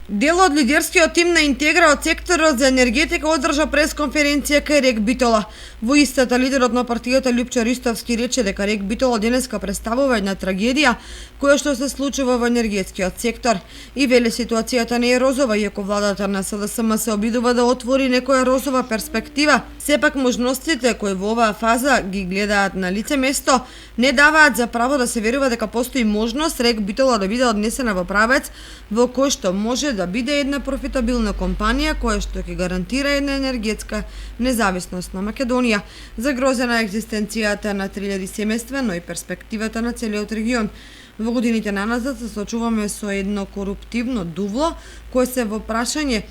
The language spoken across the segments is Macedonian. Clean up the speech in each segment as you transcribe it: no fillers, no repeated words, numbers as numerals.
Дел од лидерскиот тим на Интегра од секторот за енергетика одржа пресконференција кај Рек Битола. Во истата лидерот на партијата Љупчо Ристовски рече дека Рек Битола денеска представува една трагедија која што се случува во енергетскиот сектор и веле ситуацијата не е розова, иако владата на СДСМ се обидува да отвори некоја розова перспектива. Сепак можностите кои во оваа фаза ги гледаат на лице место не даваат за право да се верува дека постои можност Рек Битола да биде однесена во правец во кој што може да биде една профитабилна компанија која што ќе гарантира една енергетска независност на Македонија, загрозена екзистенцијата на 3000 семејства, но и перспективата на целиот регион. Во годините наназад се соочуваме со едно коруптивно дувло кое се во прашање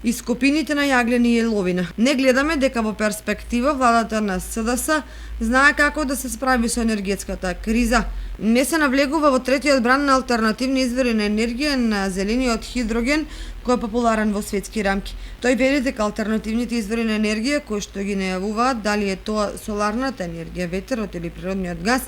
ископините на јаглени и еловина. Не гледаме дека во перспектива владата на СДС знае како да се справи со енергетската криза. Не се навлегува во третиот бран на алтернативни извори на енергија на зелениот хидроген, кој е популарен во светски рамки. Тој вели дека алтернативните извори на енергија кои што ги најавуваат, дали е тоа соларната енергија, ветерот или природниот газ,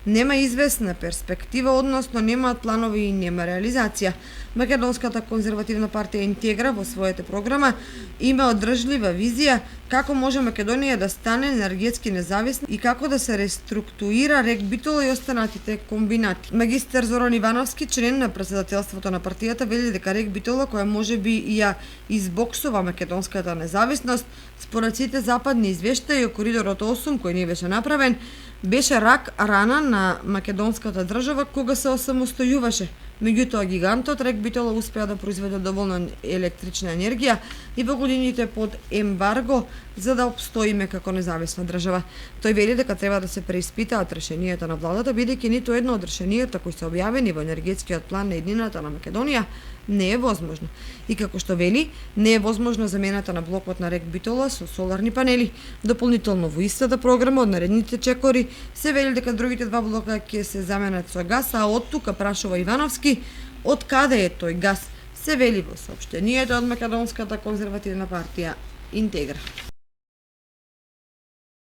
нема известна перспектива, односно немаат планови и нема реализација. Македонската конзервативна партија Интегра во својата програма има одржлива визија како може Македонија да стане енергетски независна и како да се реструктурира Рек Битола и останатите комбинати. Магистер Зоран Ивановски, член на претседателството на партијата, вели дека Рек Битола, која можеби ја избоксува македонската независност, според сите западни извештаи о коридорот 8 кој не беше направен, беше рак рана на македонската држава кога се осамостојуваше. Меѓутоа, гигантот Рек Битола успеа да произведе доволно електрична енергија и во годините под ембарго за да обстоиме како независна држава. Тој вели дека треба да се преиспитаат решенијата на владата, бидејќи ниту едно од решенијата кои се објавени во енергетскиот план на еднината на Македонија не е возможно. И како што вели, не е возможна замената на блокот на Рек Битола со соларни панели. Дополнително во истата програма од наредните чекори се вели дека другите два блока ќе се заменат со газ, а од тука прашува Ивановски од каде е тој газ, се вели во соопштенијето од Македонската конзервативна партија Интегра.